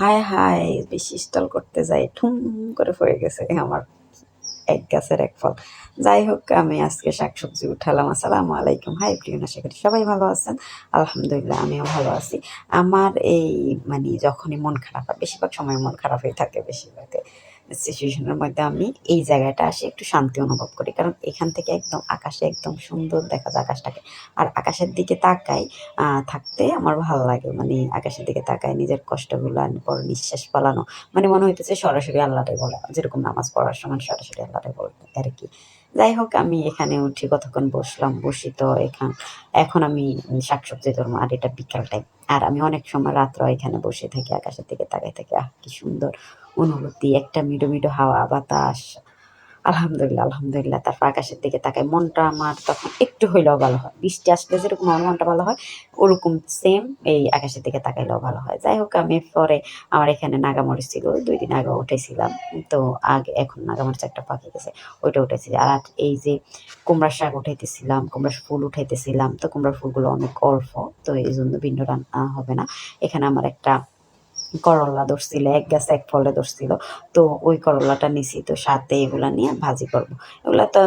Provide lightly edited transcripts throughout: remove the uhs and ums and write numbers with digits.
হায় হায়! বেশি স্টল করতে যাই ঠুম করে পড়ে গেছে আমার এক গাছের এক ফল। যাই হোক আমি আজকে শাকসবজি উঠালাম। আসসালামু আলাইকুম। হাই এভরিওয়ান, আশা করি সবাই ভালো আছেন। আলহামদুলিল্লাহ আমিও ভালো আছি। আমার এই যখনই মন খারাপ হয়, বেশিরভাগ সময় মন খারাপ হয়ে থাকে, বেশিরভাগ সিচুয়েশন এর মধ্যে আমি এই জায়গাটা আসি একটু শান্তি অনুভব করি। কারণ এখান থেকে একদম আকাশে একদম সুন্দর দেখা যায় আকাশটাকে। আর আকাশের দিকে তাকাই থাকতে আমার ভালো লাগে। আকাশের দিকে তাকায় নিজের কষ্টগুলা পর নিঃশ্বাস ফেলানো। মনে হইতেছে সরাসরি আল্লাহটাই বলা। যেরকম নামাজ পড়ার সময় সরাসরি আল্লাহটাই বলতে আরকি। যাই হোক আমি এখানে উঠি কতক্ষণ বসলাম। বসি তো এখন আমি শাকসবজি ধরবো আর এটা বিকাল টাইম। আর আমি অনেক সময় রাত্রেও এখানে বসে থাকি আকাশের দিকে তাকায় থাকি। কি সুন্দর অনুভূতি! একটা মৃদু হাওয়া বাতাস। আলহামদুলিল্লাহ, আলহামদুলিল্লাহ। তারপর আকাশের দিকে তাকাই। মনটা আমার তখন একটু হইলেও ভালো হয়। বৃষ্টি আসলে যেরকম আমার মনটা ভালো হয়, ওরকম সেম এই আকাশের দিকে তাকাইলেও ভালো হয়। যাই হোক আমি পরে আমার এখানে নাগামরিচ ছিল। ২ দিন আগে উঠাইছিলাম। তো এখন নাগামরিচ একটা পাকে গেছে। ওইটা উঠাইছি। আর এই যে কুমড়ার শাক উঠাইতেছিলাম, কুমড়ার ফুল উঠাইতেছিলাম। তো কুমড়ার ফুলগুলো অনেক অল্প। তো এইজন্য ভিন্ন রান্না হবে না। এখানে আমার একটা করল্লা ধরছিল, এক গাছে এক ফলে ধরছিল। তো ওই করল্লাটা নিছি, তো সাথে এগুলা নিয়ে ভাজি করব। এগুলা তো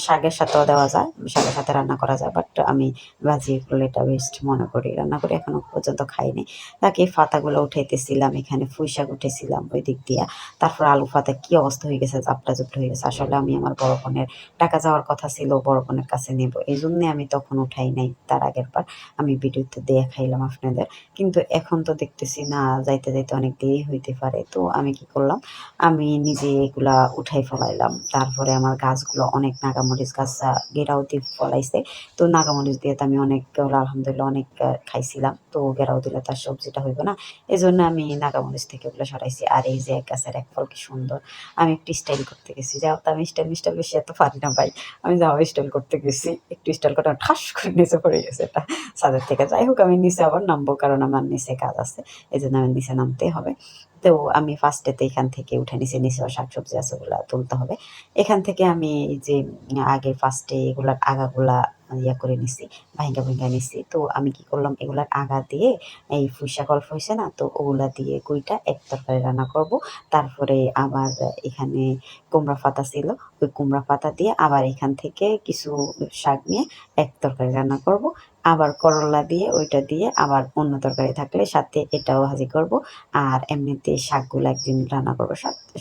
শাকের সাথেও দেওয়া যায়, শাকের সাথে রান্না করা যায়। বাট আমি ভাজি করলে এটা বেস্ট মনে করি। রান্না করে এখনো পর্যন্ত খাইনি। তাকে এই পাতাগুলো উঠাইতেছিলাম, এখানে পুঁই শাক উঠাইছিলাম ওই দিক দিয়া। তারপর আলু পাতা কি অবস্থা হয়ে গেছে, জাপটা-জুপটা হয়ে গেছে। আসলে আমি আমার বড় বোনের টাকা যাওয়ার কথা ছিল, বড় বোনের কাছে নেব। এজন্যে আমি তখন উঠাই নাই। তার আগের বার আমি ভিডিওতে দেখাইলাম আপনাদের। কিন্তু এখন তো দেখতেছি না, যাইতে অনেক দেরি হইতে পারে। তো আমি কি করলাম, আমি নিজে এগুলা উঠাই ফেলাইলাম। তারপরে আমার গাছগুলো অনেক নাগামরিচ গাছ গেরাও দিয়ে ফলাইছে। তো নাগামরিচ দিয়ে তো আমি অনেকগুলো আলহামদুলিল্লাহ অনেক খাইছিলাম। তো গেরাও দিলে তার সবজিটা হইব না। এজন্য আমি নাগামরিচ থেকে ওগুলো সরাইছি। আর এই যে এক গাছের এক ফল কি সুন্দর। আমি একটু স্টাইল করতে গেছি। যাও তো আমি স্টাইল-মিস্টাইল বেশি এত পারি না ভাই। আমি যাও স্টাইল করতে গেছি। একটু স্টাইল করে ঠাস করে নিচে পড়ে গেছে এটা ছাদের থেকে। যাই হোক আমি নিচে আবার নামবো, কারণ আমার নিচে কাজ আছে। এজন্য আমার নিচে নামতেই হবে। তো আমি ফার্স্টেতে এখান থেকে উঠে নিচে, নিচেও শাকসবজি আছে ওগুলা তুলতে হবে। এখান থেকে আমি এই যে আগে ফার্স্টে এগুলার আগাগুলা করে নিছি, ভাইঙ্গা নিছি। তো আমি কি করলাম, এগুলার আগা দিয়ে এই পুঁইশাক অল্প হইছে না? তো ওগুলা দিয়ে কুইটা এক তরকারি রান্না করব। তারপরে আবার এখানে কুমড়া পাতা ছিল। ওই কুমড়া পাতা দিয়ে আবার এখান থেকে কিছু শাক নিয়ে এক তরকারি রান্না করব। আবার করল্লা দিয়ে ওইটা দিয়ে আবার অন্য তরকারি থাকলে সাথে এটাও ভাজি করব। আর এমনিতে শাকগুলো একদিন রান্না করব।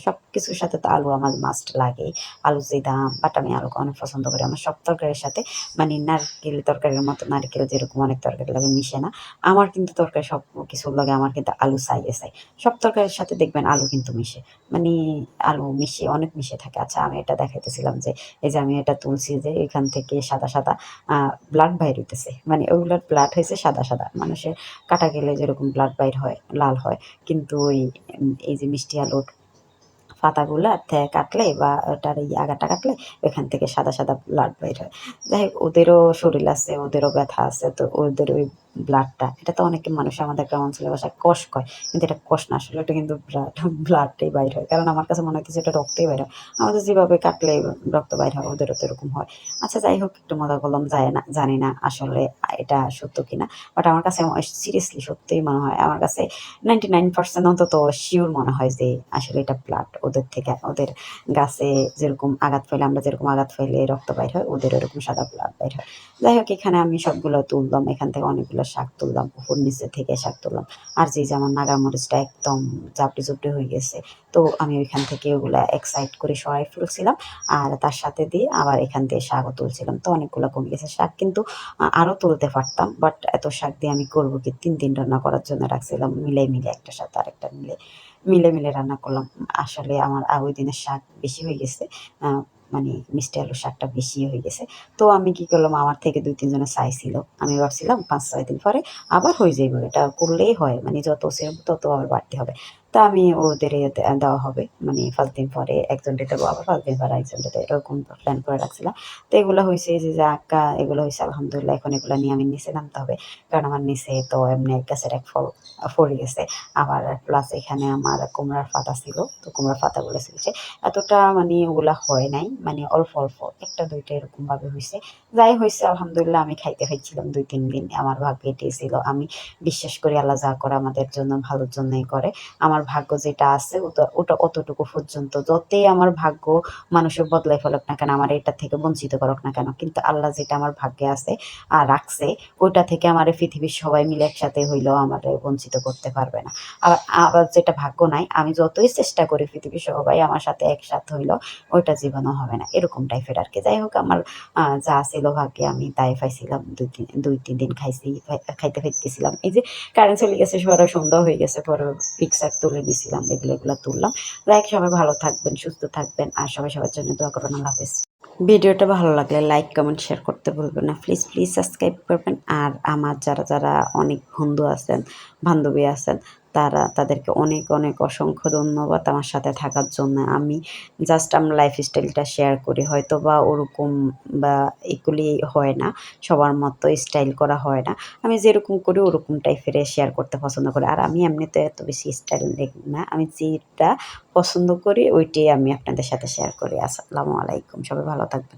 সবকিছুর সাথে তো আলু আমার মাস্ট লাগেই। আলু যে দাম, বাট আমি আলু অনেক পছন্দ করি। আমার সব তরকারির সাথে নারকেল তরকারির মতো নারকেল যেরকম অনেক তরকারি লাগে মিশে না। আমার কিন্তু তরকারি সব কিছুর লাগে আমার কিন্তু আলু চাই। সব তরকারির সাথে দেখবেন আলু কিন্তু মিশে। মানে আলু মিশে অনেক মিশে থাকে। আচ্ছা আমি এটা দেখাইতেছিলাম যে এই যে আমি এটা তুলছি যে এখান থেকে সাদা ব্লাড বাইর হইতেছে। ওগুলার ব্লাড হইছে সাদা। মানুষের কাটা গেলে যেরকম ব্লাড বাইর হয়, লাল হয়। কিন্তু এই যে মিষ্টি আলুর পাতাগুলা কাটলে বা ওটার এই আগাটা কাটলে ওইখান থেকে সাদা ব্লাড বাইর হয়। যাই হোক ওদেরও শরীর আছে, ওদেরও ব্যথা আছে। তো ওদের ওই ব্লাডটা, এটা তো অনেকে মানুষ আমাদের গ্রাম অঞ্চলের ভাষায় কষ কয়। কিন্তু এটা কষ না, আসলে এটা কিন্তু ব্লাডটাই বাইর হয়। কারণ আমার কাছে মনে হইতেছে এটা রক্তই বাইর হয়। আমাদের যেভাবে কাটলে রক্ত বাইর হয় ওদেরও তো এরকম হয়। আচ্ছা যাই হোক একটু মজা করলাম, যায় না জানি না আসলে এটা সত্য কিনা। বাট আমার কাছে সিরিয়াসলি সত্যিই মনে হয়। আমার কাছে 99% অন্তত সিউর মনে হয় যে আসলে এটা ব্লাড। ওদের থেকে ওদের গাছে যেরকম আঘাত পাইলে আমরা যেরকম আঘাত পাইলে রক্ত বাইর হয়, ওদের ওরকম সাদা ব্লাড বাইর হয়। যাই হোক এখানে আমি সবগুলো তুললাম। এখান থেকে অনেকগুলো শাক তুললাম। উপর নিচে থেকে শাক তুললাম। আর যে আমার নাগামরিচটা একদম জাপটে হয়ে গেছে। তো আমি ওইখান থেকে ওগুলা এক সাইড করে সরাই ফেলছিলাম। আর তার সাথে দিয়ে আবার এখান থেকে শাকও তুলছিলাম। তো অনেকগুলো কমে গেছে। শাক কিন্তু আরও তুলতে পারতাম। বাট এত শাক দিয়ে আমি করব কি? ৩ রান্না করার জন্য রাখছিলাম। মিলে একটার সাথে আরেকটা মিলে রান্না করলাম। আসলে আমার ওই দিনের শাক বেশি হয়ে গেছে। আ মিষ্টি আলুর শাকটা বেশি হয়ে গেছে। তো আমি কি করলাম, আমার থেকে ২-৩ জনে চাইছিল। আমি ভাবছিলাম ৫-৬ দিন পরে আবার হয়ে যাইব। এটা করলেই হয়। যত সেম তত আবার বাড়তে হবে। তো তা আমি ওদের দেওয়া হবে মানে 5 দিন পরে একজনকে দেবো, আবার 5 দিন পরে একজনকে দেবো, এরকম প্ল্যান করে রাখছিলাম। তো এগুলো হয়েছে যে আঁকা এগুলো হয়েছে আলহামদুলিল্লাহ। এখন এগুলো নিয়ে আমি নিচে নামতে হবে, কারণ আমার নিচে তো এমনি এক গাছের এক ফল ফলে গেছে। আবার প্লাস এখানে আমার কুমড়ার পাতা ছিল, তো কুমড়ার পাতাগুলো ছিলছে, এতটা মানে ওগুলা হয় নাই, মানে অল্প অল্প একটা দুইটা এরকম ভাবে হয়েছে। যাই হয়েছে আলহামদুলিল্লাহ, আমি খাইতে খাইছিলাম 2-3 দিন, আমার ভাগ্যে এটাই ছিল। আমি বিশ্বাস করি আল্লাহ যা করে আমাদের জন্য ভালোর জন্যই করে। আমার ভাগ্য যেটা আছে ওটা ওটা অতটুকু পর্যন্ত, যতই আমার ভাগ্য মানুষের বদলাই ফেলুক না কেন, আমার এটা থেকে বঞ্চিত করুক না কেন, কিন্তু আল্লাহ যেটা আমার ভাগ্যে আছে আর রাখছে, ওইটা থেকে আমার এই পৃথিবীর সবাই মিলে একসাথে হইলেও আমার বঞ্চিত করতে পারবে না। আবার আবার যেটা ভাগ্য নাই, আমি যতই চেষ্টা করি পৃথিবীর সবাই আমার সাথে একসাথে হইলেও ওইটা জীবনও হবে না, এরকম টাইপের আর কি। যাই হোক, আমার যা ছিল ভাগ্যে আমি তাই পাইছিলাম। 2-3 দিন খাইছি, খাইতে খাইতেছিলাম। এই যে কারেন্ট চলে গেছে, পরে সন্ধ্যা হয়ে গেছে, পরে পিকচার তুলে নিছিলাম, এগুলো তুললাম। যাই হোক, সবাই ভালো থাকবেন, সুস্থ থাকবেন, আর সবাই সবার জন্য দোয়া করবেন। আল্লাহ হাফেজ। ভিডিওটা ভালো লাগলে লাইক কমেন্ট শেয়ার করতে ভুলবেন না, প্লিজ প্লিজ সাবস্ক্রাইব করবেন। আর আমার যারা যারা অনেক বন্ধু আছেন, বান্ধবী আছেন, তাদেরকে অনেক অনেক অসংখ্য ধন্যবাদ আমার সাথে থাকার জন্য। আমি জাস্ট আমার লাইফস্টাইলটা শেয়ার করি, হয়তো বা ওরকম বা এগুলি হয় না, সবার মতো স্টাইল করা হয় না। আমি যেরকম করি ওরকম টাইপের শেয়ার করতে পছন্দ করি। আর আমি এমনিতে এত বেশি স্টাইল না, আমি যেটা পছন্দ করি ওইটাই আমি আপনাদের সাথে শেয়ার করি। আসসালামু আলাইকুম, সবাই ভালো থাকবেন।